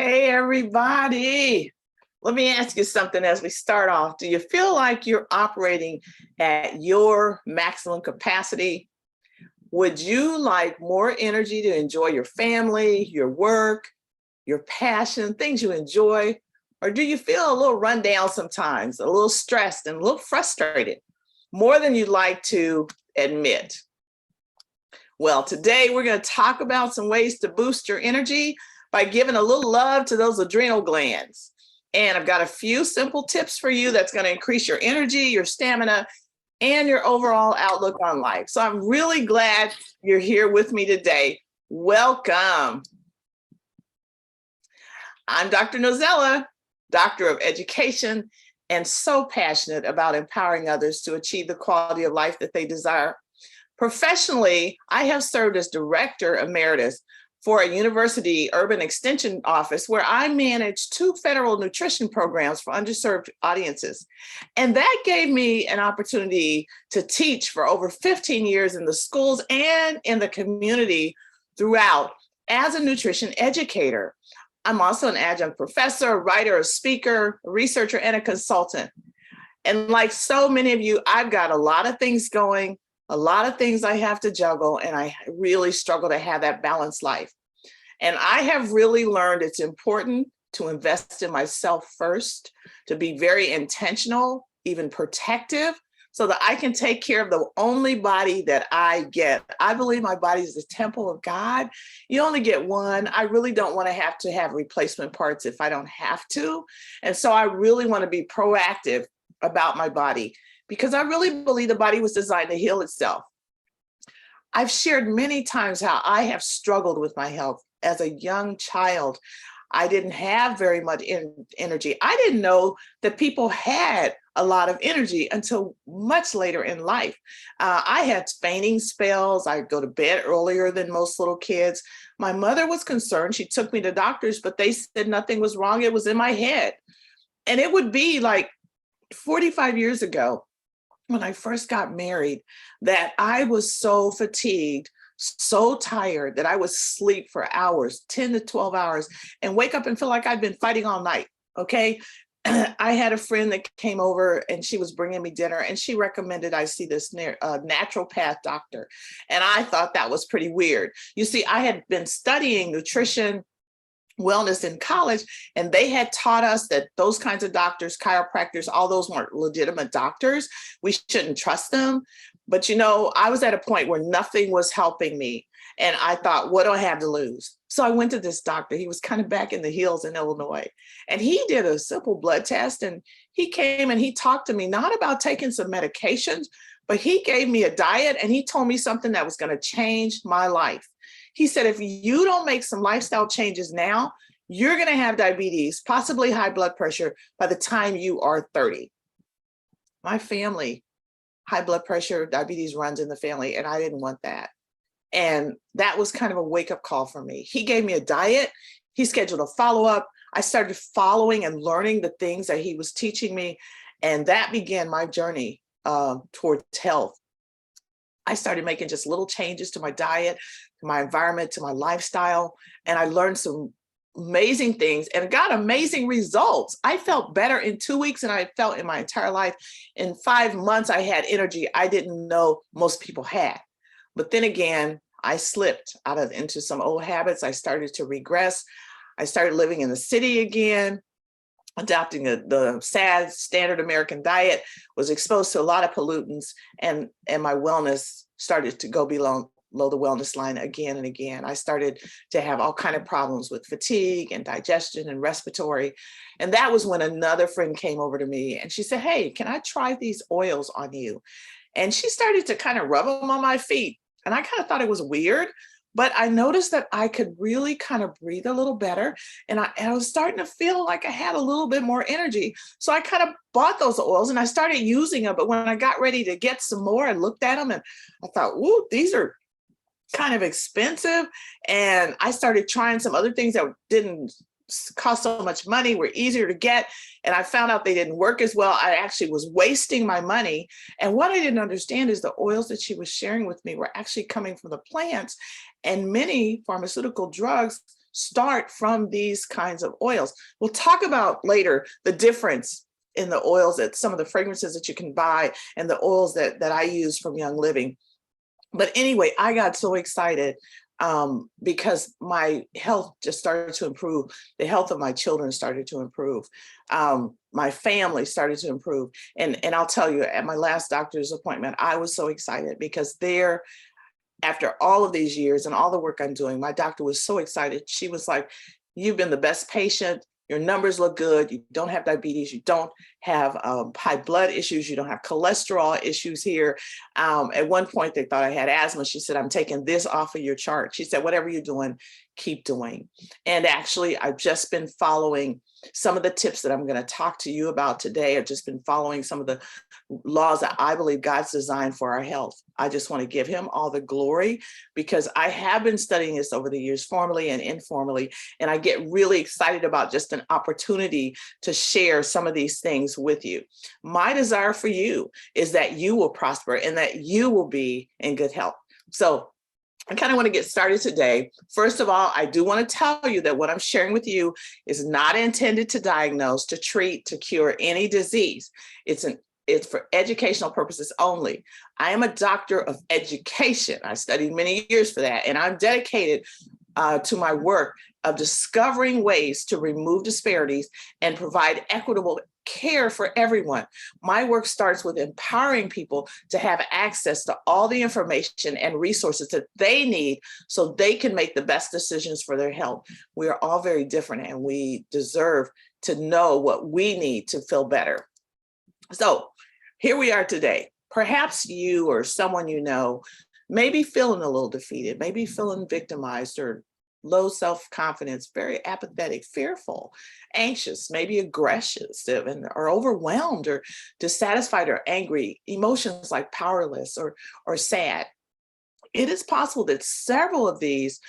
Hey, everybody. Let me ask you something as we start off. Do you feel like you're operating at your maximum capacity? Would you like more energy to enjoy your family, your work, your passion, things you enjoy? Or do you feel a little run down sometimes, a little stressed and a little frustrated, more than you'd like to admit? Well, today we're going to talk about some ways to boost your energy by giving a little love to those adrenal glands. And I've got a few simple tips for you that's going to increase your energy, your stamina, and your overall outlook on life. So I'm really glad you're here with me today. Welcome. I'm Dr. Nozella, Doctor of Education, and so passionate about empowering others to achieve the quality of life that they desire. Professionally, I have served as Director Emeritus for a university urban extension office where I manage 2 federal nutrition programs for underserved audiences. And that gave me an opportunity to teach for over 15 years in the schools and in the community throughout as a nutrition educator. I'm also an adjunct professor, a writer, a speaker, a researcher, and a consultant. And like so many of you, I've got a lot of things going, a lot of things I have to juggle, and I really struggle to have that balanced life. And I have really learned it's important to invest in myself first, to be very intentional, even protective, so that I can take care of the only body that I get. I believe my body is the temple of God. You only get one. I really don't want to have replacement parts if I don't have to. And so I really want to be proactive about my body, because I really believe the body was designed to heal itself. I've shared many times how I have struggled with my health. As a young child, I didn't have very much energy. I didn't know that people had a lot of energy until much later in life. I had fainting spells. I'd go to bed earlier than most little kids. My mother was concerned. She took me to doctors, but they said nothing was wrong. It was in my head. And it would be like 45 years ago, when I first got married, that I was so fatigued, so tired that I would sleep for hours, 10 to 12 hours, and wake up and feel like I'd been fighting all night. Okay. I had a friend that came over and she was bringing me dinner, and she recommended I see this naturopath doctor. And I thought that was pretty weird. You see, I had been studying nutrition, wellness in college, and they had taught us that those kinds of doctors, chiropractors, all those weren't legitimate doctors. We shouldn't trust them. But you know, I was at a point where nothing was helping me, and I thought, what do I have to lose? So I went to this doctor. He was kind of back in the hills in Illinois, and he did a simple blood test, and he came and he talked to me not about taking some medications, but he gave me a diet, and he told me something that was going to change my life. He said, if you don't make some lifestyle changes now, you're going to have diabetes, possibly high blood pressure by the time you are 30. My family, high blood pressure, diabetes runs in the family, and I didn't want that. And that was kind of a wake-up call for me. He gave me a diet. He scheduled a follow-up. I started following and learning the things that he was teaching me, and that began my journey towards health. I started making just little changes to my diet, to my environment, to my lifestyle, and I learned some amazing things and got amazing results. I felt better in 2 weeks than I had felt in my entire life. In 5 months, I had energy I didn't know most people had. But then again, I slipped into some old habits. I started to regress. I started living in the city again, adopting the sad standard American diet, was exposed to a lot of pollutants, and my wellness started to go below the wellness line again and again. I started to have all kinds of problems with fatigue and digestion and respiratory. And that was when another friend came over to me and she said, hey, can I try these oils on you? And she started to kind of rub them on my feet. And I kind of thought it was weird, but I noticed that I could really kind of breathe a little better. And I was starting to feel like I had a little bit more energy. So I kind of bought those oils and I started using them. But when I got ready to get some more, I looked at them and I thought, ooh, these are kind of expensive. And I started trying some other things that didn't cost so much money, were easier to get. And I found out they didn't work as well. I actually was wasting my money. And what I didn't understand is the oils that she was sharing with me were actually coming from the plants. And many pharmaceutical drugs start from these kinds of oils. We'll talk about later the difference in the oils, that some of the fragrances that you can buy and the oils that I use from Young Living. But anyway, I got so excited because my health just started to improve. The health of my children started to improve. My family started to improve. And I'll tell you, at my last doctor's appointment, I was so excited because after all of these years and all the work I'm doing, my doctor was so excited. She was like, "You've been the best patient. Your numbers look good. You don't have diabetes. You don't have high blood issues. You don't have cholesterol issues here." At one point, they thought I had asthma. She said, "I'm taking this off of your chart." She said, "Whatever you're doing, keep doing." And actually, I've just been following some of the tips that I'm going to talk to you about today. I've just been following some of the laws that I believe God's designed for our health. I just want to give him all the glory because I have been studying this over the years, formally and informally, and I get really excited about just an opportunity to share some of these things with you. My desire for you is that you will prosper and that you will be in good health. So I kind of want to get started today. First of all, I do want to tell you that what I'm sharing with you is not intended to diagnose, to treat, to cure any disease. It's for educational purposes only. I am a doctor of education. I studied many years for that, and I'm dedicated to my work of discovering ways to remove disparities and provide equitable care for everyone. My work starts with empowering people to have access to all the information and resources that they need so they can make the best decisions for their health. We are all very different and we deserve to know what we need to feel better. So here we are today. Perhaps you or someone you know may be feeling a little defeated, maybe feeling victimized or low self-confidence, very apathetic, fearful, anxious, maybe aggressive, or overwhelmed or dissatisfied or angry, emotions like powerless or sad. It is possible that several of these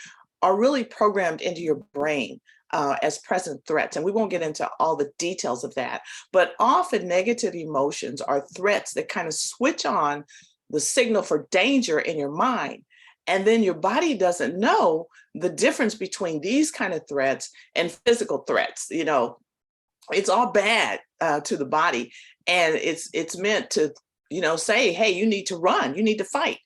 are really programmed into your brain as present threats. And we won't get into all the details of that, but often negative emotions are threats that kind of switch on the signal for danger in your mind. And then your body doesn't know the difference between these kind of threats and physical threats. You know, it's all bad to the body. And it's meant to, say, hey, you need to run, you need to fight.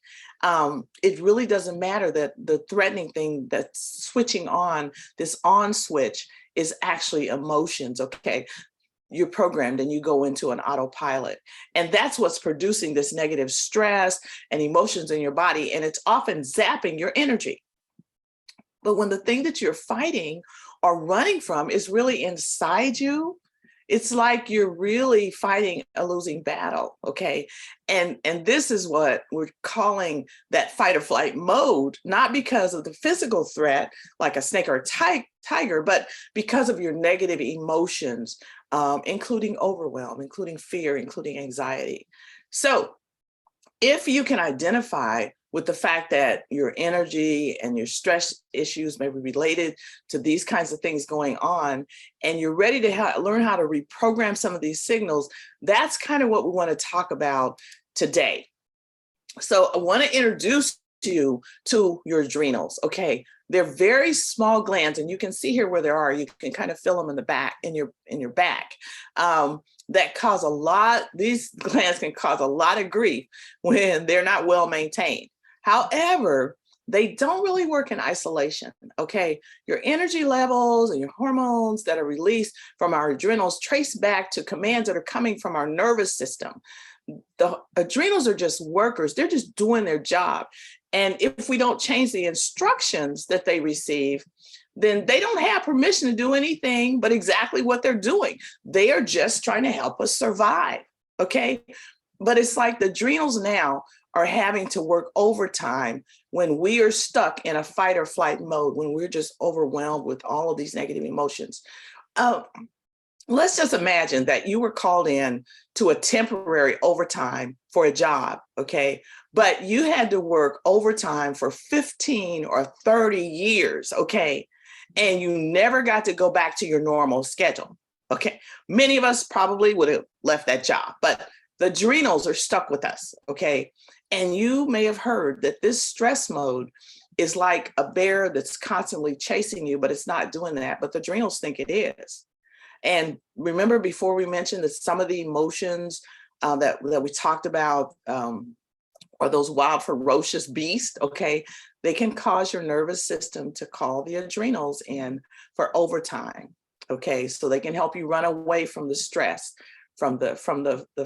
It really doesn't matter that the threatening thing that's switching on, this on switch, is actually emotions, okay? You're programmed and you go into an autopilot. And that's what's producing this negative stress and emotions in your body. And it's often zapping your energy. But when the thing that you're fighting or running from is really inside you, it's like you're really fighting a losing battle, okay? And this is what we're calling that fight or flight mode, not because of the physical threat, like a snake or a tiger, but because of your negative emotions, including overwhelm, including fear, including anxiety. So if you can identify with the fact that your energy and your stress issues may be related to these kinds of things going on, and you're ready to learn how to reprogram some of these signals, that's kind of what we want to talk about today. So I want to introduce you to your adrenals, okay? They're very small glands, and you can see here where they are. You can kind of feel them in the back, in your back. That cause a lot, these glands can cause a lot of grief when they're not well maintained. However, they don't really work in isolation, okay? Your energy levels and your hormones that are released from our adrenals trace back to commands that are coming from our nervous system. The adrenals are just workers. They're just doing their job. And if we don't change the instructions that they receive, then they don't have permission to do anything but exactly what they're doing. They are just trying to help us survive, okay? But it's like the adrenals now are having to work overtime when we are stuck in a fight or flight mode, when we're just overwhelmed with all of these negative emotions. Let's just imagine that you were called in to a temporary overtime for a job, okay? But you had to work overtime for 15 or 30 years, okay? And you never got to go back to your normal schedule, okay? Many of us probably would have left that job, but the adrenals are stuck with us, okay? And you may have heard that this stress mode is like a bear that's constantly chasing you, but it's not doing that. But the adrenals think it is. And remember, before we mentioned that some of the emotions that we talked about are those wild, ferocious beasts, okay? They can cause your nervous system to call the adrenals in for overtime, okay? So they can help you run away from the stress, from the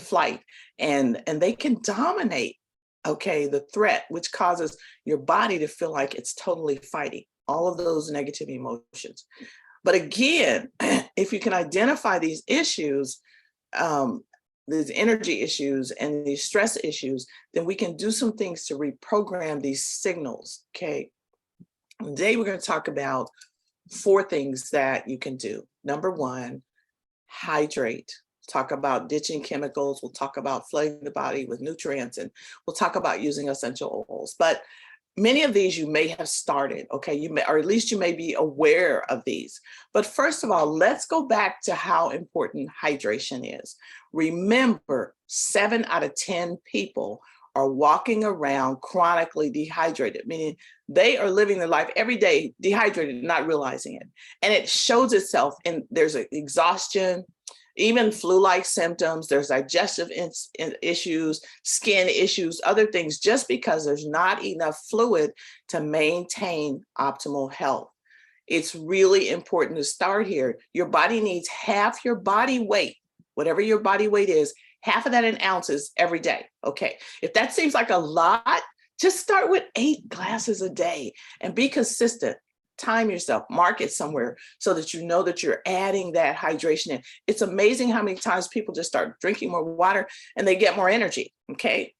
flight, and they can dominate, okay, the threat, which causes your body to feel like it's totally fighting all of those negative emotions. But again, if you can identify these issues, these energy issues and these stress issues, then we can do some things to reprogram these signals, okay? Today, we're going to talk about 4 things that you can do. Number 1, hydrate. Talk about ditching chemicals. We'll talk about flooding the body with nutrients, and we'll talk about using essential oils. But many of these you may have started, okay? You may, or at least you may be aware of these. But first of all, let's go back to how important hydration is. Remember, 7 out of 10 people are walking around chronically dehydrated, meaning they are living their life every day dehydrated, not realizing it. And it shows itself in there's exhaustion, even flu-like symptoms, there's digestive issues, skin issues, other things, just because there's not enough fluid to maintain optimal health. It's really important to start here. Your body needs half your body weight, whatever your body weight is, half of that in ounces every day, okay? If that seems like a lot, just start with 8 glasses a day and be consistent. Time yourself, mark it somewhere so that you know that you're adding that hydration in. It's amazing how many times people just start drinking more water and they get more energy, okay?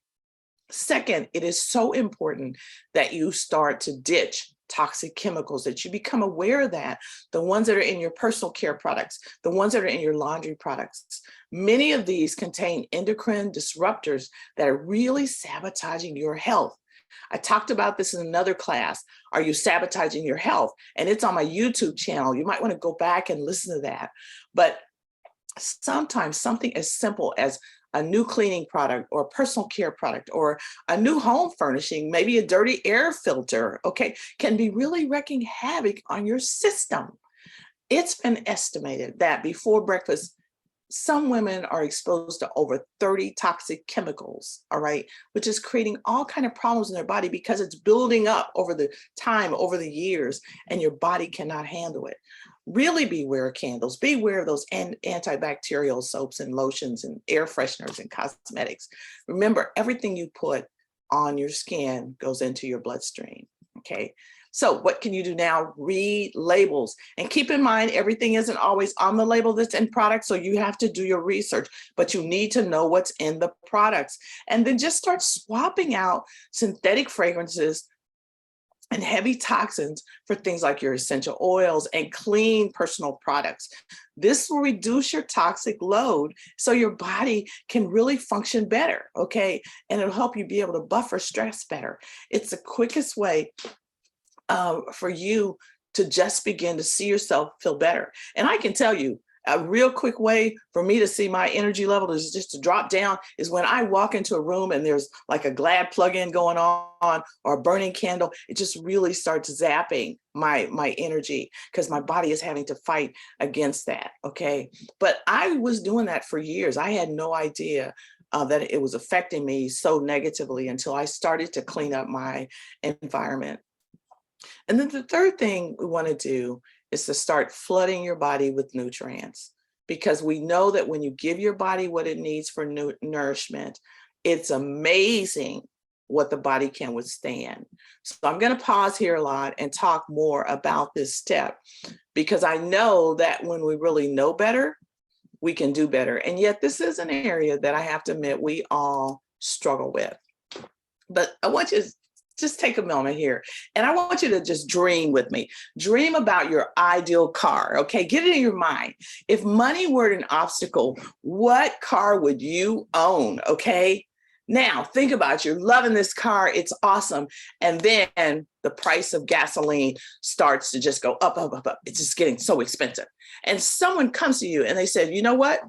Second, it is so important that you start to ditch toxic chemicals, that you become aware of that, the ones that are in your personal care products, the ones that are in your laundry products. Many of these contain endocrine disruptors that are really sabotaging your health. I talked about this in another class. Are you sabotaging your health? And it's on my YouTube channel. You might want to go back and listen to that. But sometimes something as simple as a new cleaning product or a personal care product or a new home furnishing, maybe a dirty air filter, okay, can be really wreaking havoc on your system. It's been estimated that before breakfast, some women are exposed to over 30 toxic chemicals, all right, which is creating all kinds of problems in their body because it's building up over the time, over the years, and your body cannot handle it. Really beware of candles, beware of those antibacterial soaps and lotions and air fresheners and cosmetics. Remember, everything you put on your skin goes into your bloodstream, okay? So what can you do now? Read labels. And keep in mind, everything isn't always on the label that's in products, so you have to do your research, but you need to know what's in the products. And then just start swapping out synthetic fragrances and heavy toxins for things like your essential oils and clean personal products. This will reduce your toxic load so your body can really function better, okay? And it'll help you be able to buffer stress better. It's the quickest way for you to just begin to see yourself feel better. And I can tell you, a real quick way for me to see my energy level is just to drop down is when I walk into a room and there's like a Glad plug-in going on or a burning candle. It just really starts zapping my energy because my body is having to fight against that, okay? But I was doing that for years. I had no idea that it was affecting me so negatively until I started to clean up my environment. And then the third thing we want to do is to start flooding your body with nutrients, because we know that when you give your body what it needs for nourishment, it's amazing what the body can withstand. So I'm going to pause here a lot and talk more about this step, because I know that when we really know better, we can do better. And yet this is an area that I have to admit we all struggle with. But I want you to just take a moment here. And I want you to just dream with me. Dream about your ideal car, okay? Get it in your mind. If money were an obstacle, what car would you own, okay? Now, think about it. You're loving this car. It's awesome. And then the price of gasoline starts to just go up, up, up, up. It's just getting so expensive. And someone comes to you and they said, you know what?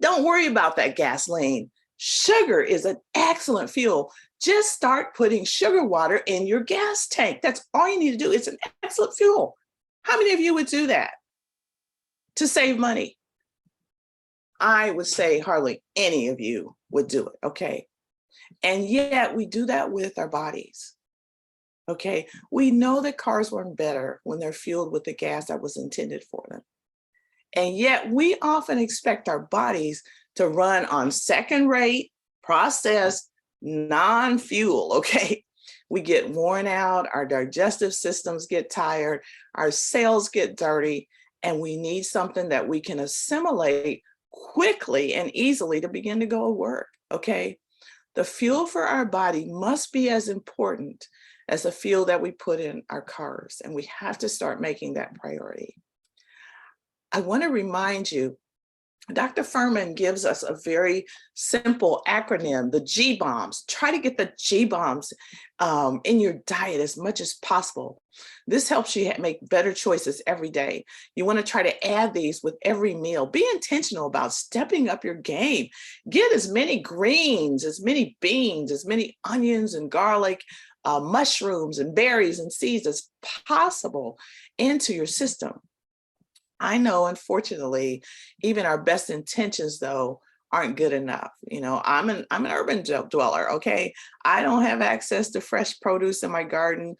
Don't worry about that gasoline. Sugar is an excellent fuel Just start putting sugar water in your gas tank. That's all you need to do. It's an excellent fuel. How many of you would do that to save money? I would say hardly any of you would do it, okay? And yet we do that with our bodies, okay? We know that cars run better when they're fueled with the gas that was intended for them. And yet we often expect our bodies to run on second rate, processed, non-fuel, okay? We get worn out, our digestive systems get tired, our cells get dirty, and we need something that we can assimilate quickly and easily to begin to go to work, okay? The fuel for our body must be as important as the fuel that we put in our cars, and we have to start making that priority. I want to remind you, Dr. Furman gives us a very simple acronym, the G bombs. Try to get the G bombs in your diet as much as possible. This helps you make better choices every day. You want to try to add these with every meal. Be intentional about stepping up your game. Get as many greens, as many beans, as many onions and garlic, mushrooms and berries and seeds as possible into your system. I know, unfortunately, even our best intentions, though, aren't good enough. You know, I'm an urban dweller, okay? I don't have access to fresh produce in my garden.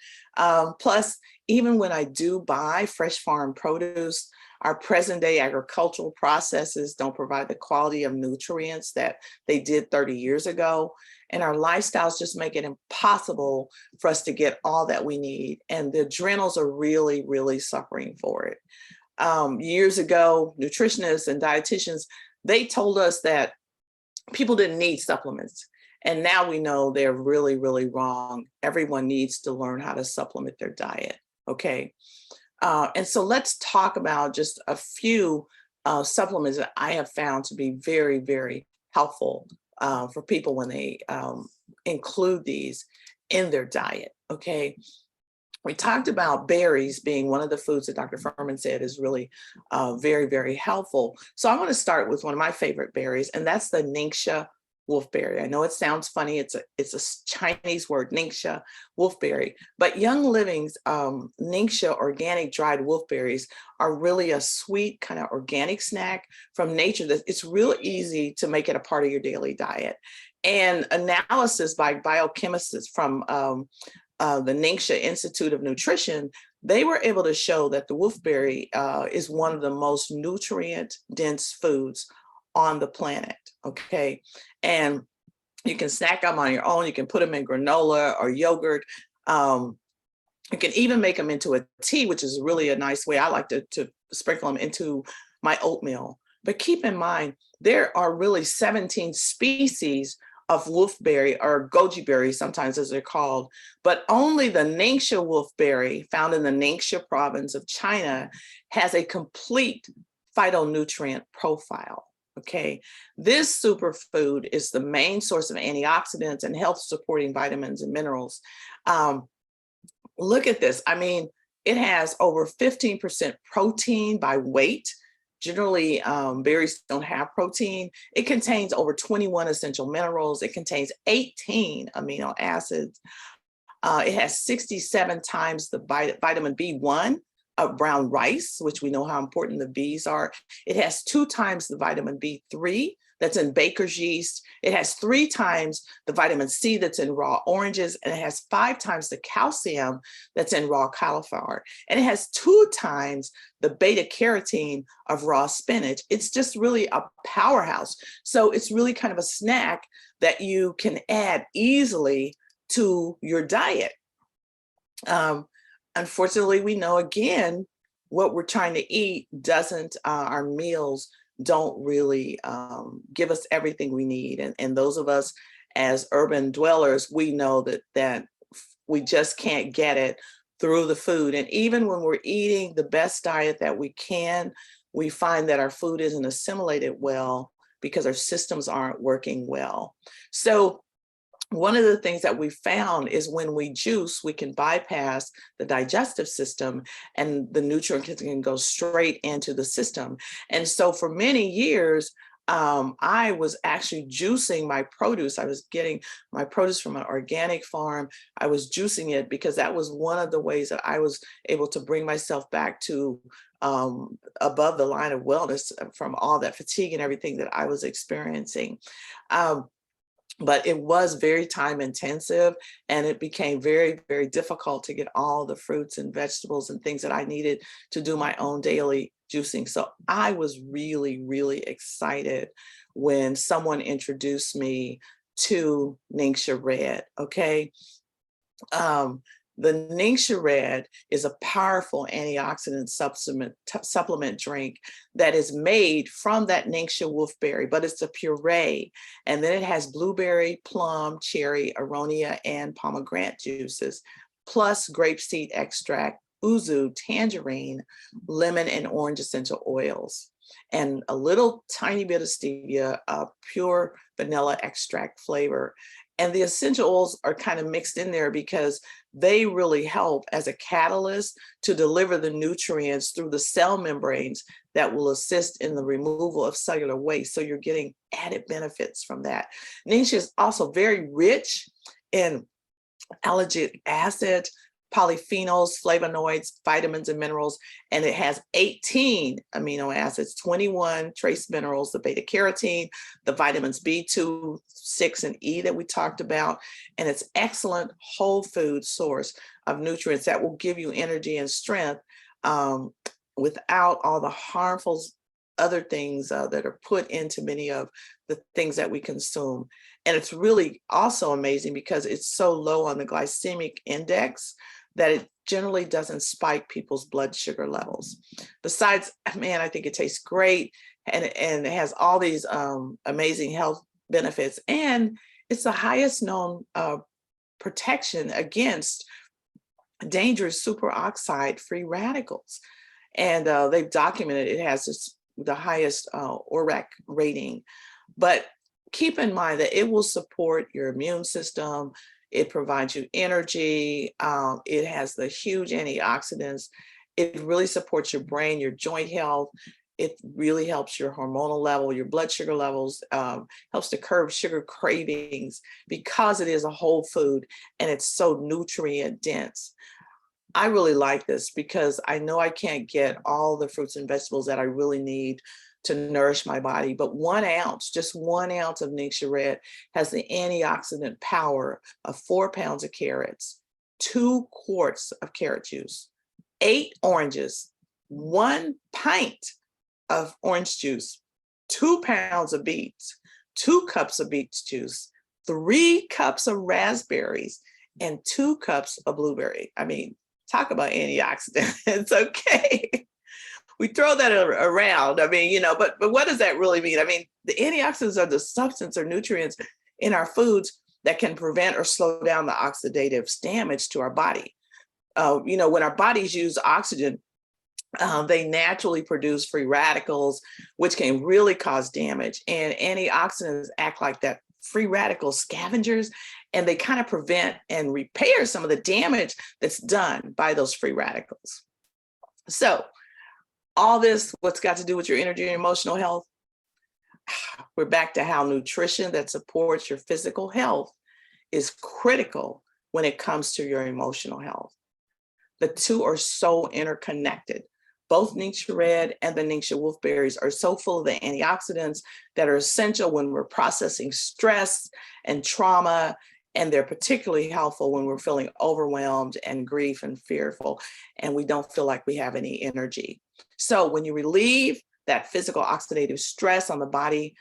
Plus, even when I do buy fresh farm produce, our present day agricultural processes don't provide the quality of nutrients that they did 30 years ago. And our lifestyles just make it impossible for us to get all that we need. And the adrenals are really, really suffering for it. Years ago, nutritionists and dietitians, they told us that people didn't need supplements. And now we know they're really, really wrong. Everyone needs to learn how to supplement their diet, okay? And so let's talk about just a few supplements that I have found to be very, very helpful for people when they include these in their diet, okay? We talked about berries being one of the foods that Dr. Furman said is really very, very helpful. So I want to start with one of my favorite berries, and that's the Ningxia wolfberry. I know it sounds funny. It's a Chinese word, Ningxia wolfberry. But Young Living's Ningxia organic dried wolfberries are really a sweet kind of organic snack from nature. That it's real easy to make it a part of your daily diet. And analysis by biochemists from the Ningxia Institute of Nutrition, they were able to show that the wolfberry is one of the most nutrient-dense foods on the planet, okay? And you can snack them on your own. You can put them in granola or yogurt. You can even make them into a tea, which is really a nice way. I like to sprinkle them into my oatmeal. But keep in mind, there are really 17 species of wolfberry, or goji berry, sometimes as they're called, but only the Ningxia wolfberry, found in the Ningxia province of China, has a complete phytonutrient profile, okay? This superfood is the main source of antioxidants and health-supporting vitamins and minerals. Look at this. I mean, it has over 15% protein by weight. Generally, berries don't have protein. It contains over 21 essential minerals. It contains 18 amino acids. It has 67 times the vitamin B1 of brown rice, which we know how important the Bs are. It has 2 times the vitamin B3 that's in baker's yeast. It has 3 times the vitamin C that's in raw oranges, and it has 5 times the calcium that's in raw cauliflower. And it has 2 times the beta carotene of raw spinach. It's just really a powerhouse. So it's really kind of a snack that you can add easily to your diet. Unfortunately, we know, again, what we're trying to eat doesn't, our meals don't really give us everything we need. And those of us as urban dwellers, we know that we just can't get it through the food. And even when we're eating the best diet that we can, we find that our food isn't assimilated well because our systems aren't working well. So one of the things that we found is when we juice, we can bypass the digestive system and the nutrients can go straight into the system. And so for many years, I was actually juicing my produce. I was getting my produce from an organic farm. I was juicing it because that was one of the ways that I was able to bring myself back to above the line of wellness from all that fatigue and everything that I was experiencing. Um, but it was very time intensive, and it became very, very difficult to get all the fruits and vegetables and things that I needed to do my own daily juicing. So I was really, really excited when someone introduced me to Ningxia Red. Okay. Um, the Ningxia Red is a powerful antioxidant supplement drink that is made from that Ningxia wolfberry, but it's a puree. And then it has blueberry, plum, cherry, aronia, and pomegranate juices, plus grapeseed extract, uzu, tangerine, lemon, and orange essential oils, and a little tiny bit of stevia, pure vanilla extract flavor. And the essential oils are kind of mixed in there because they really help as a catalyst to deliver the nutrients through the cell membranes that will assist in the removal of cellular waste. So you're getting added benefits from that. Ningxia is also very rich in allergic acid, polyphenols, flavonoids, vitamins, and minerals, and it has 18 amino acids, 21 trace minerals, the beta carotene, the vitamins B2, 6, and E that we talked about, and it's excellent whole food source of nutrients that will give you energy and strength without all the harmful other things that are put into many of the things that we consume. And it's really also amazing because it's so low on the glycemic index that it generally doesn't spike people's blood sugar levels. Besides, man, I think it tastes great, and it has all these amazing health benefits, and it's the highest known protection against dangerous superoxide free radicals. And they've documented it has the highest ORAC rating. But keep in mind that it will support your immune system. It provides you energy. It has the huge antioxidants. It really supports your brain, your joint health. It really helps your hormonal level, your blood sugar levels, helps to curb sugar cravings because it is a whole food and it's so nutrient dense. I really like this because I know I can't get all the fruits and vegetables that I really need to nourish my body, but 1 ounce, just 1 ounce of Ningxia Red has the antioxidant power of 4 pounds of carrots, 2 quarts of carrot juice, 8 oranges, 1 pint of orange juice, 2 pounds of beets, 2 cups of beet juice, 3 cups of raspberries, and 2 cups of blueberry. I mean, talk about antioxidants. Okay. We throw that around. I mean, but what does that really mean? I mean, the antioxidants are the substance or nutrients in our foods that can prevent or slow down the oxidative damage to our body. When our bodies use oxygen, they naturally produce free radicals, which can really cause damage. And antioxidants act like that free radical scavengers, and they kind of prevent and repair some of the damage that's done by those free radicals. So all this, what's got to do with your energy and emotional health? We're back to how nutrition that supports your physical health is critical when it comes to your emotional health. The two are so interconnected. Both Ningxia Red and the Ningxia wolfberries are so full of the antioxidants that are essential when we're processing stress and trauma, and they're particularly helpful when we're feeling overwhelmed and grief and fearful, and we don't feel like we have any energy. So when you relieve that physical oxidative stress on the body,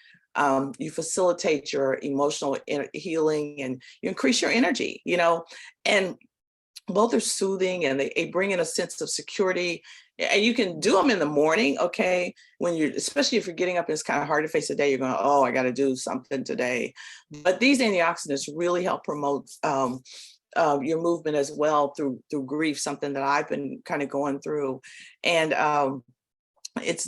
you facilitate your emotional healing and you increase your energy, and both are soothing and they bring in a sense of security. And you can do them in the morning, okay? Especially if you're getting up and it's kind of hard to face the day, you're going, oh, I got to do something today. But these antioxidants really help promote your movement as well through grief, something that I've been kind of going through. And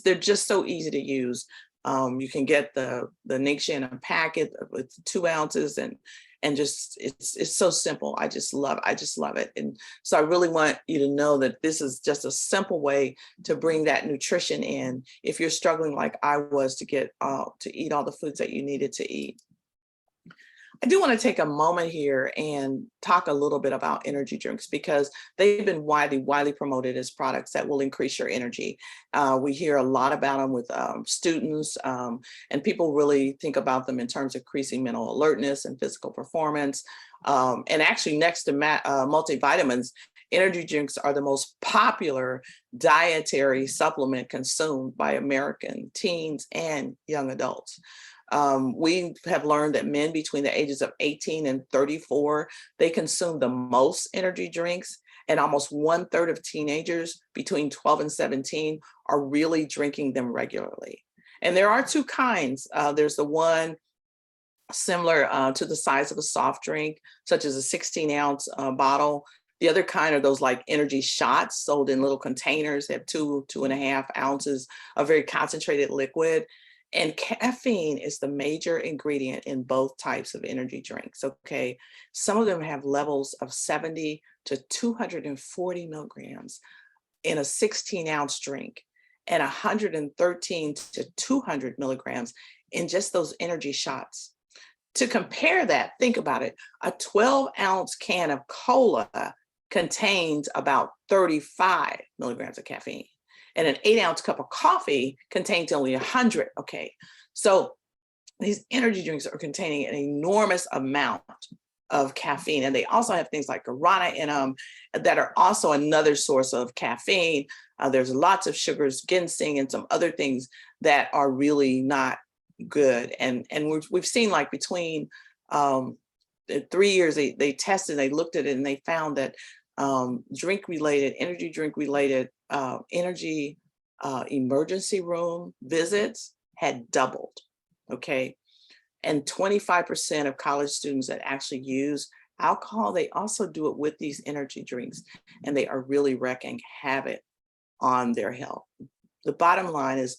they're just so easy to use. You can get the Ningxia in a packet with 2 ounces, and just it's so simple. I just love it. And so I really want you to know that this is just a simple way to bring that nutrition in if you're struggling like I was to get to eat all the foods that you needed to eat. I do want to take a moment here and talk a little bit about energy drinks because they've been widely promoted as products that will increase your energy. We hear a lot about them with students, and people really think about them in terms of increasing mental alertness and physical performance. And actually, next to multivitamins, energy drinks are the most popular dietary supplement consumed by American teens and young adults. We have learned that men between the ages of 18 and 34, they consume the most energy drinks, and almost 1/3 of teenagers between 12 and 17 are really drinking them regularly. And there are 2 kinds. There's the one similar to the size of a soft drink, such as a 16-ounce bottle. The other kind are those like energy shots sold in little containers, have 2.5 ounces of very concentrated liquid. And caffeine is the major ingredient in both types of energy drinks. Okay. Some of them have levels of 70 to 240 milligrams in a 16-ounce drink, and 113 to 200 milligrams in just those energy shots. To compare that, think about it. A 12-ounce can of cola contains about 35 milligrams of caffeine. And an 8-ounce cup of coffee contains only 100. Okay. So these energy drinks are containing an enormous amount of caffeine. And they also have things like guarana in them that are also another source of caffeine. There's lots of sugars, ginseng, and some other things that are really not good. And we've seen like between 3 years, they tested, they looked at it, and they found that energy drink related energy emergency room visits had doubled. Okay. And 25% of college students that actually use alcohol, they also do it with these energy drinks, and they are really wreaking havoc on their health. The bottom line is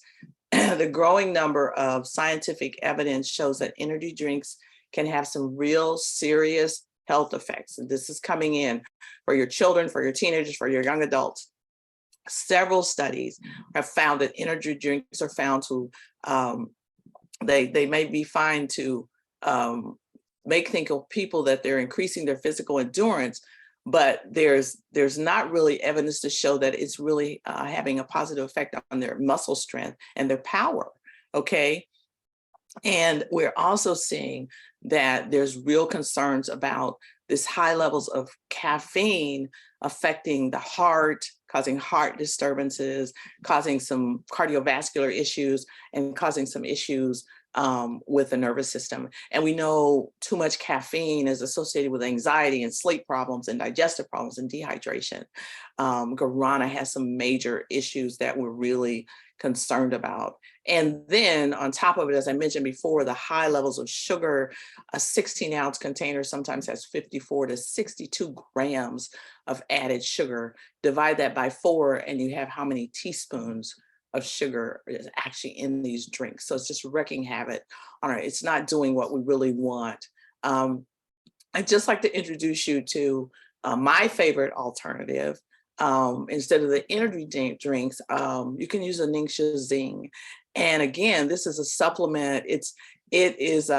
the growing number of scientific evidence shows that energy drinks can have some real serious health effects. And this is coming in for your children, for your teenagers, for your young adults. Several studies have found that energy drinks are found to, they may be fine to make think of people that they're increasing their physical endurance, but there's not really evidence to show that it's really having a positive effect on their muscle strength and their power. Okay. And we're also seeing that there's real concerns about this high levels of caffeine affecting the heart, causing heart disturbances, causing some cardiovascular issues, and causing some issues with the nervous system. And we know too much caffeine is associated with anxiety and sleep problems and digestive problems and dehydration. Guarana has some major issues that we're really concerned about. And then on top of it, as I mentioned before, the high levels of sugar, a 16-ounce container sometimes has 54 to 62 grams of added sugar. Divide that by 4 and you have how many teaspoons of sugar is actually in these drinks. So it's just wreaking havoc on it. It's not doing what we really want. I'd just like to introduce you to my favorite alternative. Instead of the energy drinks, you can use a Ningxia Zing. And again, this is a supplement. It is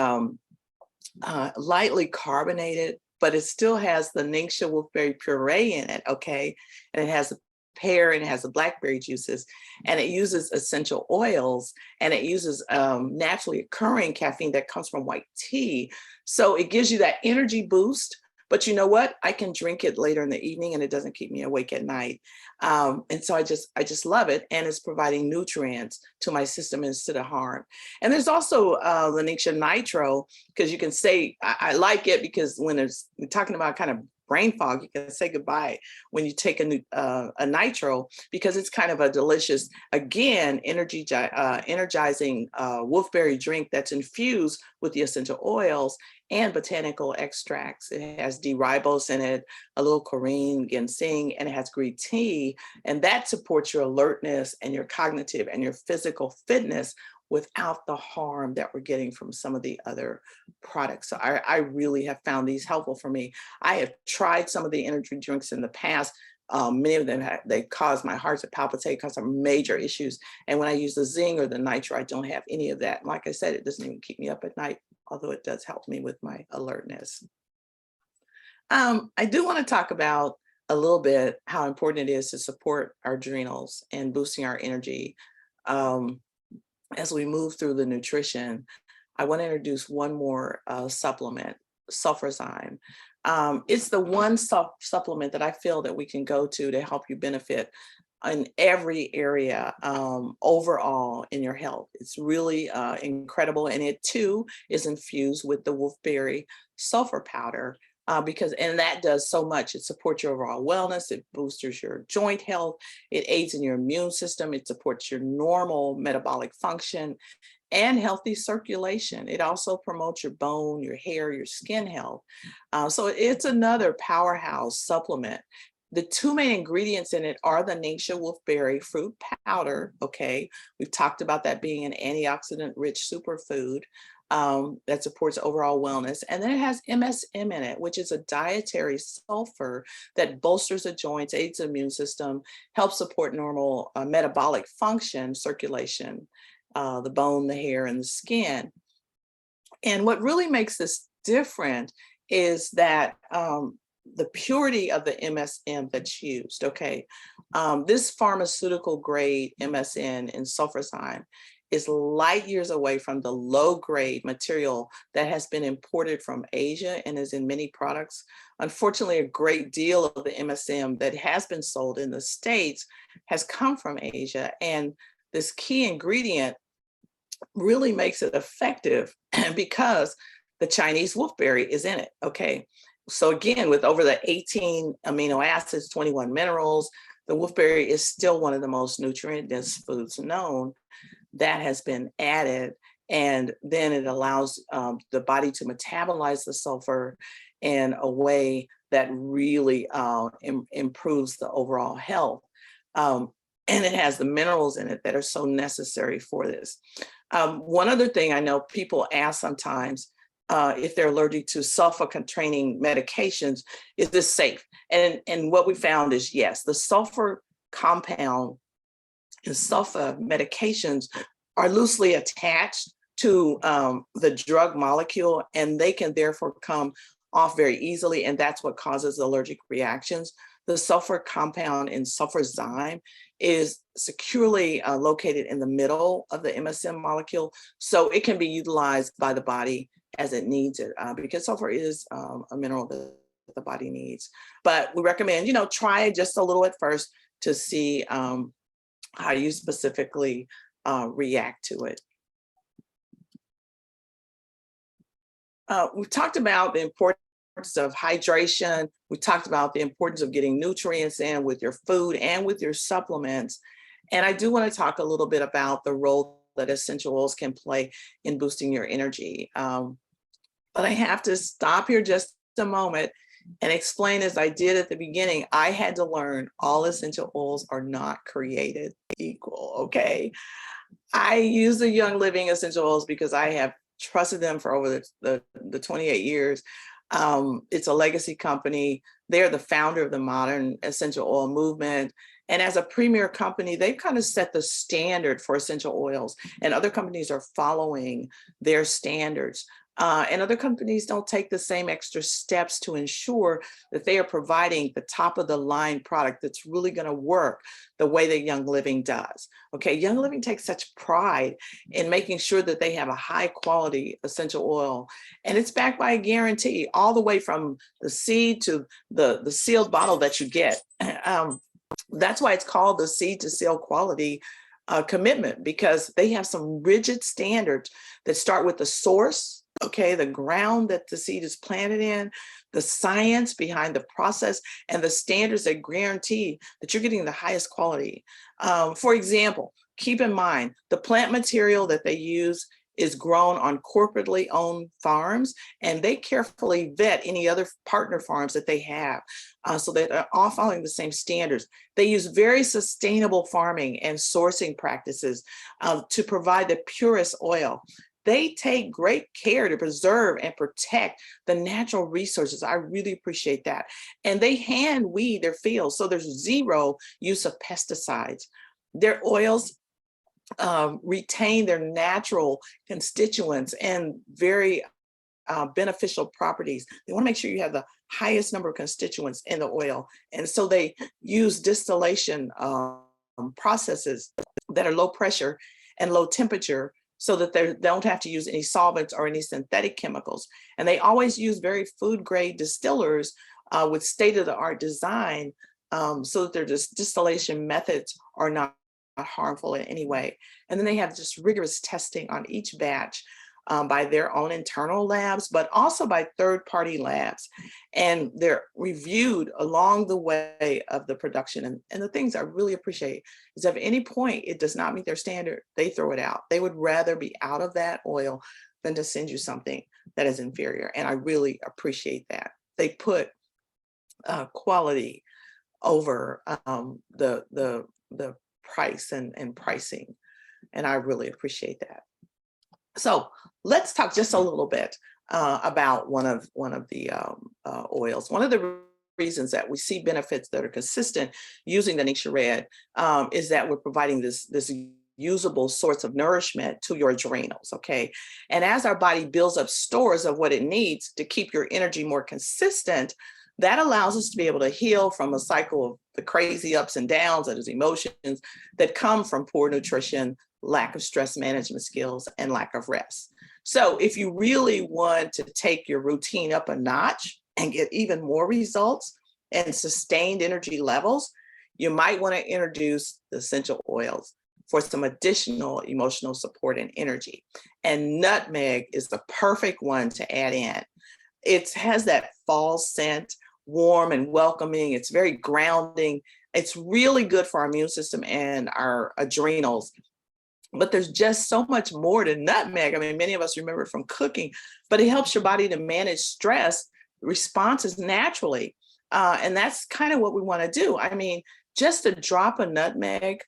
lightly carbonated, but it still has the Ningxia wolfberry puree in it, okay? And it has the pear and it has the blackberry juices, and it uses essential oils, and it uses naturally occurring caffeine that comes from white tea. So it gives you that energy boost. But you know what? I can drink it later in the evening and it doesn't keep me awake at night. And so I just love it. And it's providing nutrients to my system instead of harm. And there's also the Ningxia Nitro, because you can say, I like it because when we're talking about kind of brain fog, you can say goodbye when you take a nitro, because it's kind of a delicious, again, energizing wolfberry drink that's infused with the essential oils and botanical extracts. It has D-ribose in it, a little Korean ginseng, and it has green tea, and that supports your alertness and your cognitive and your physical fitness without the harm that we're getting from some of the other products. So I really have found these helpful for me. I have tried some of the energy drinks in the past. Many of them, they cause my heart to palpitate, cause some major issues. And when I use the Zing or the Nitro, I don't have any of that. And like I said, it doesn't even keep me up at night, although it does help me with my alertness. I do want to talk about a little bit how important it is to support our adrenals and boosting our energy. As we move through the nutrition, I want to introduce one more supplement, sulfurzyme. It's the one supplement that I feel that we can go to help you benefit in every area overall in your health. It's really incredible. And it too is infused with the wolfberry sulfur powder. And that does so much. It supports your overall wellness. It boosts your joint health. It aids in your immune system. It supports your normal metabolic function and healthy circulation. It also promotes your bone, your hair, your skin health. So it's another powerhouse supplement. The two main ingredients in it are the nature wolfberry fruit powder. Okay, we've talked about that being an antioxidant-rich superfood that supports overall wellness. And then it has MSM in it, which is a dietary sulfur that bolsters the joints, aids the immune system, helps support normal metabolic function, circulation, the bone, the hair, and the skin. And what really makes this different is that the purity of the MSM that's used, okay? This pharmaceutical grade MSM in sulfurzyme is light years away from the low grade material that has been imported from Asia and is in many products. Unfortunately, a great deal of the MSM that has been sold in the States has come from Asia. And this key ingredient really makes it effective because the Chinese wolfberry is in it, okay? So again, with over the 18 amino acids, 21 minerals, the wolfberry is still one of the most nutrient-dense foods known that has been added. And then it allows the body to metabolize the sulfur in a way that really improves the overall health. And it has the minerals in it that are so necessary for this. One other thing I know people ask sometimes, if they're allergic to sulfur-containing medications, is this safe? And what we found is yes, the sulfur compound and sulfur medications are loosely attached to the drug molecule, and they can therefore come off very easily, and that's what causes allergic reactions. The sulfur compound in sulfurzyme is securely located in the middle of the MSM molecule, so it can be utilized by the body as it needs it, because sulfur is a mineral that the body needs. But we recommend, try it just a little at first to see how you specifically react to it. We've talked about the importance of hydration. We talked about the importance of getting nutrients in with your food and with your supplements. And I do want to talk a little bit about the role that essential oils can play in boosting your energy. But I have to stop here just a moment and explain, as I did at the beginning, I had to learn all essential oils are not created equal, okay? I use the Young Living essential oils because I have trusted them for over the 28 years. It's a legacy company. They're the founder of the modern essential oil movement. And as a premier company, they've kind of set the standard for essential oils, and other companies are following their standards. And other companies don't take the same extra steps to ensure that they are providing the top of the line product that's really going to work the way that Young Living does. Okay, Young Living takes such pride in making sure that they have a high quality essential oil, and it's backed by a guarantee all the way from the seed to the sealed bottle that you get. That's why it's called the seed to seal quality commitment, because they have some rigid standards that start with the source, okay, the ground that the seed is planted in, the science behind the process, and the standards that guarantee that you're getting the highest quality. For example, keep in mind the plant material that they use is grown on corporately owned farms, and they carefully vet any other partner farms that they have, so that they're all following the same standards. They use very sustainable farming and sourcing practices to provide the purest oil. They take great care to preserve and protect the natural resources. I really appreciate that. And they hand weed their fields, so there's zero use of pesticides. Their oils retain their natural constituents and very beneficial properties. They want to make sure you have the highest number of constituents in the oil. And so they use distillation processes that are low pressure and low temperature, so that they don't have to use any solvents or any synthetic chemicals. And they always use very food grade distillers with state-of-the-art design, so that their distillation methods are not harmful in any way. And then they have just rigorous testing on each batch by their own internal labs, but also by third-party labs. And they're reviewed along the way of the production. And the things I really appreciate is, if at any point it does not meet their standard, they throw it out. They would rather be out of that oil than to send you something that is inferior. And I really appreciate that. They put quality over the price and pricing. And I really appreciate that. So let's talk just a little bit about one of the oils. One of the reasons that we see benefits that are consistent using the Ningxia Red is that we're providing this usable source of nourishment to your adrenals, okay? And as our body builds up stores of what it needs to keep your energy more consistent, that allows us to be able to heal from a cycle of the crazy ups and downs of those emotions that come from poor nutrition, lack of stress management skills, and lack of rest. So if you really want to take your routine up a notch and get even more results and sustained energy levels, you might want to introduce the essential oils for some additional emotional support and energy. And nutmeg is the perfect one to add in. It has that fall scent, warm and welcoming. It's very grounding. It's really good for our immune system and our adrenals. But there's just so much more to nutmeg. I mean, many of us remember it from cooking, but it helps your body to manage stress responses naturally. And that's kind of what we want to do. I mean, just a drop of nutmeg,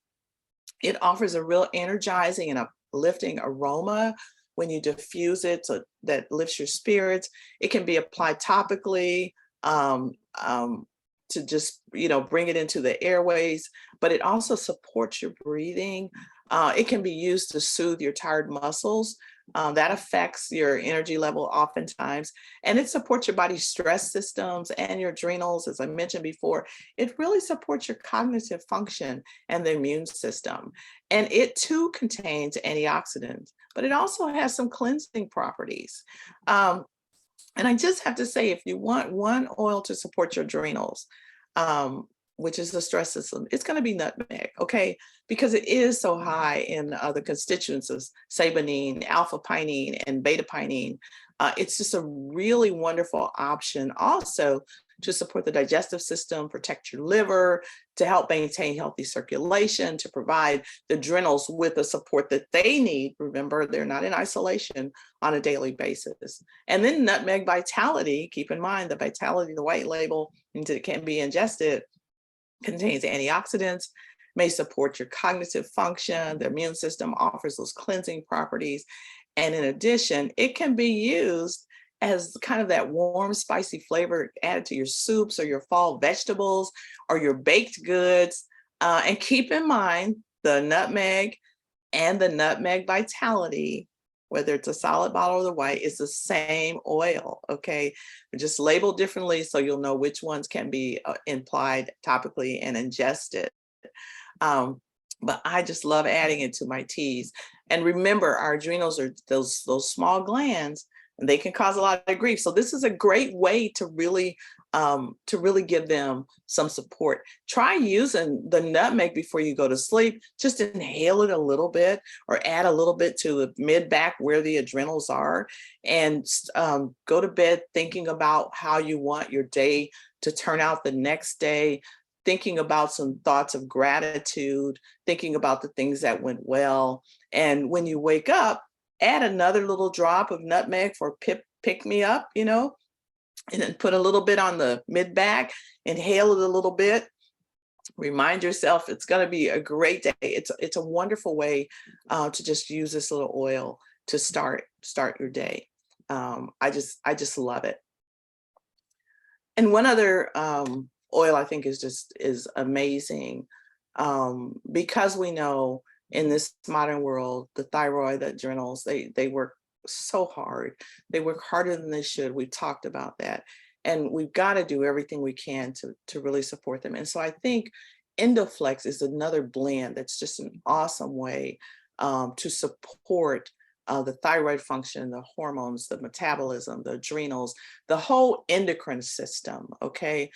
it offers a real energizing and uplifting aroma when you diffuse it, so that lifts your spirits. It can be applied topically to just, bring it into the airways, but it also supports your breathing. It can be used to soothe your tired muscles. That affects your energy level oftentimes, and it supports your body's stress systems and your adrenals. As I mentioned before, it really supports your cognitive function and the immune system. And it too contains antioxidants, but it also has some cleansing properties. And I just have to say, if you want one oil to support your adrenals, which is the stress system, it's going to be nutmeg, okay? Because it is so high in the constituents of saponine, alpha-pinene, and beta-pinene. It's just a really wonderful option also to support the digestive system, protect your liver, to help maintain healthy circulation, to provide the adrenals with the support that they need. Remember, they're not in isolation on a daily basis. And then nutmeg vitality, keep in mind the vitality, the white label, it can be ingested, contains antioxidants, may support your cognitive function. The immune system offers those cleansing properties. And in addition, it can be used as kind of that warm, spicy flavor added to your soups or your fall vegetables or your baked goods. And keep in mind the nutmeg and the nutmeg vitality, whether it's a solid bottle or the white, is the same oil, okay? They're just labeled differently so you'll know which ones can be applied topically and ingested. But I just love adding it to my teas. And remember, our adrenals are those small glands, and they can cause a lot of grief. So this is a great way to really give them some support. Try using the nutmeg before you go to sleep. Just inhale it a little bit or add a little bit to the mid-back where the adrenals are, and go to bed thinking about how you want your day to turn out the next day, thinking about some thoughts of gratitude, thinking about the things that went well. And when you wake up, Add another little drop of nutmeg for pick me up, you know, and then put a little bit on the mid back, inhale it a little bit. Remind yourself it's going to be a great day. It's a wonderful way to just use this little oil to start your day. I just love it. And one other oil I think is amazing, because we know in this modern world the thyroid, the adrenals, they work so hard. They work harder than they should. We talked about that, and we've got to do everything we can to really support them. And so I think Endoflex is another blend that's just an awesome way to support the thyroid function, the hormones, the metabolism, the adrenals, the whole endocrine system. Okay.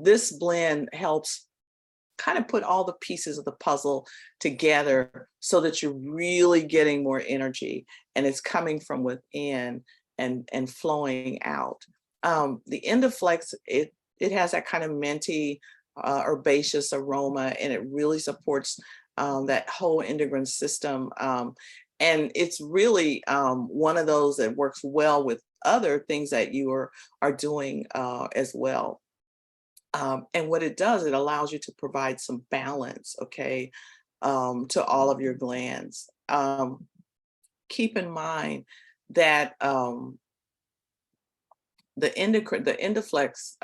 This blend helps kind of put all the pieces of the puzzle together so that you're really getting more energy and it's coming from within and flowing out. The Endoflex, it has that kind of minty, herbaceous aroma, and it really supports that whole endocrine system. And it's really one of those that works well with other things that you are doing as well. And what it does, it allows you to provide some balance, okay, to all of your glands. Keep in mind that the Endoflex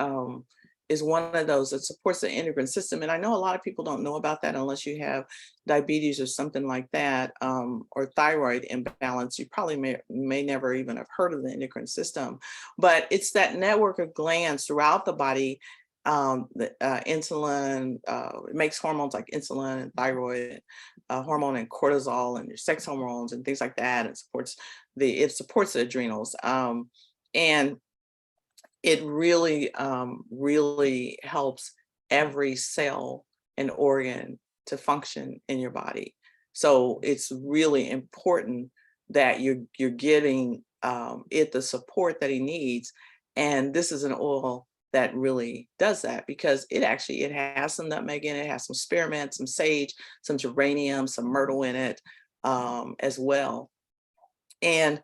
is one of those that supports the endocrine system. And I know a lot of people don't know about that unless you have diabetes or something like that, or thyroid imbalance. You probably may never even have heard of the endocrine system, but it's that network of glands throughout the body. Insulin, it makes hormones like insulin and thyroid hormone and cortisol and your sex hormones and things like that. It supports the adrenals. And it really, really helps every cell and organ to function in your body. So it's really important that you're getting it the support that he needs. And this is an oil that really does that, because it has some nutmeg in it, has some spearmint, some sage, some geranium, some myrtle in it as well. And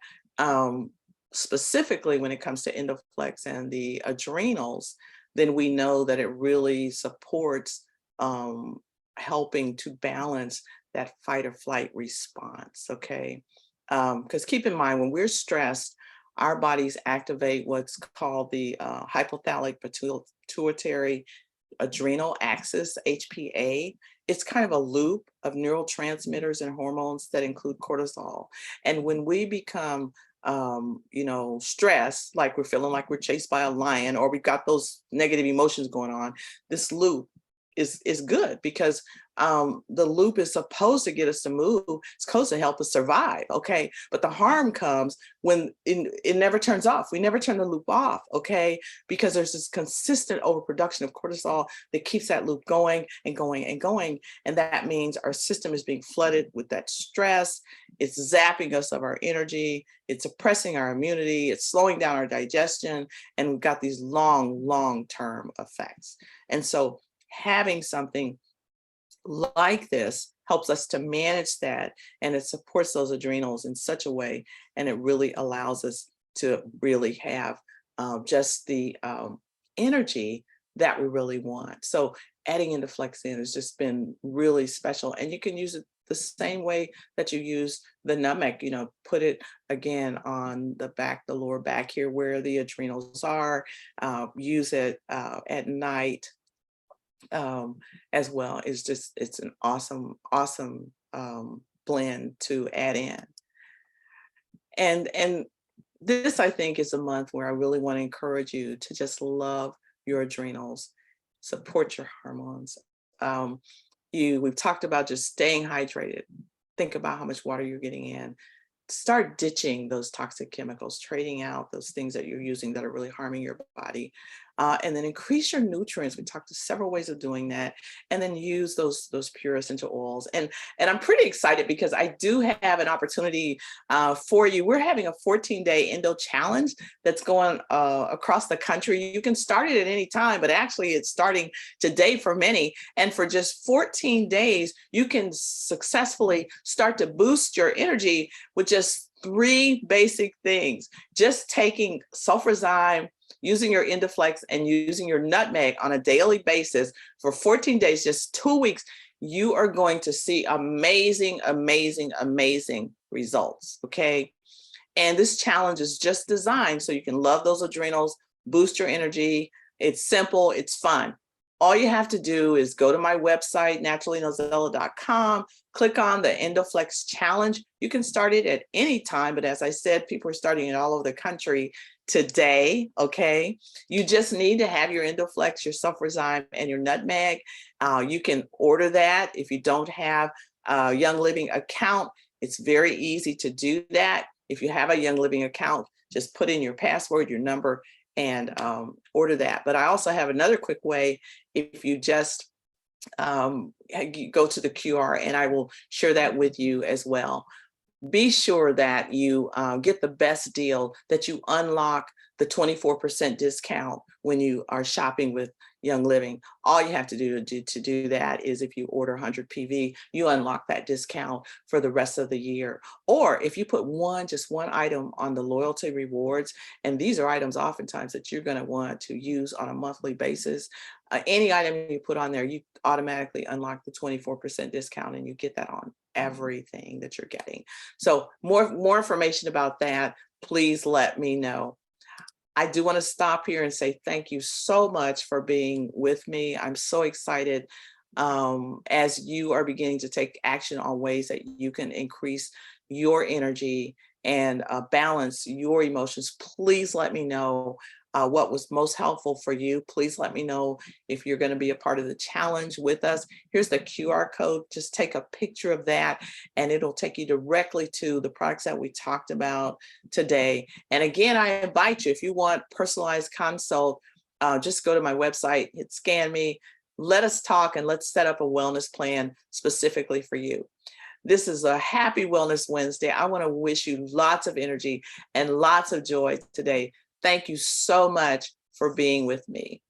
specifically when it comes to Endoflex and the adrenals, then we know that it really supports helping to balance that fight or flight response, okay? Because keep in mind, when we're stressed, our bodies activate what's called the hypothalamic pituitary adrenal axis, HPA. It's kind of a loop of neurotransmitters and hormones that include cortisol. And when we become stressed, like we're feeling like we're chased by a lion, or we've got those negative emotions going on, this loop is good, because the loop is supposed to get us to move. It's supposed to help us survive, okay? But the harm comes when it never turns off. We never turn the loop off, okay? Because there's this consistent overproduction of cortisol that keeps that loop going and going and going. And that means our system is being flooded with that stress. It's zapping us of our energy. It's suppressing our immunity. It's slowing down our digestion. And we've got these long-term effects. And so having something like this helps us to manage that, and it supports those adrenals in such a way, and it really allows us to really have just the energy that we really want. So adding Endoflex in has just been really special, and you can use it the same way that you use the nutmeg. Put it again on the lower back here where the adrenals are. Use it at night as well. It's an awesome blend to add in. And this, I think, is a month where I really want to encourage you to just love your adrenals, support your hormones. We've talked about just staying hydrated. Think about how much water you're getting in. Start ditching those toxic chemicals, trading out those things that you're using that are really harming your body. and then increase your nutrients. We talked to several ways of doing that, and then use those pure essential oils. And I'm pretty excited because I do have an opportunity for you. We're having a 14-day endo challenge that's going across the country. You can start it at any time, but actually it's starting today for many. And for just 14 days, you can successfully start to boost your energy with just 3 basic things. Just taking sulfurzyme, using your Endoflex, and using your nutmeg on a daily basis for 14 days, just 2 weeks, you are going to see amazing, amazing, amazing results, okay? And this challenge is just designed so you can love those adrenals, boost your energy. It's simple, it's fun. All you have to do is go to my website, naturallynozella.com, click on the Endoflex challenge. You can start it at any time, but as I said, people are starting it all over the country today, okay? You just need to have your Endoflex, your sulfurzyme, and your nutmeg. You can order that. If you don't have a Young Living account, it's very easy to do that. If you have a Young Living account, just put in your password, your number, and order that. But I also have another quick way. If you just you go to the QR, and I will share that with you as well. Be sure that you get the best deal, that you unlock the 24% discount when you are shopping with Young Living. All you have to do that is, if you order 100 PV, you unlock that discount for the rest of the year. Or if you put just one item on the loyalty rewards, and these are items oftentimes that you're going to want to use on a monthly basis, any item you put on there, you automatically unlock the 24% discount, and you get that on everything that you're getting. So more information about that, please let me know. I do want to stop here and say thank you so much for being with me. I'm so excited as you are beginning to take action on ways that you can increase your energy and balance your emotions. Please let me know what was most helpful for you. Please let me know if you're going to be a part of the challenge with us. Here's the QR code. Just take a picture of that, and it'll take you directly to the products that we talked about today. And again, I invite you, if you want personalized consult, just go to my website, hit scan me, let us talk, and let's set up a wellness plan specifically for you. This is a happy Wellness Wednesday. I want to wish you lots of energy and lots of joy today. Thank you so much for being with me.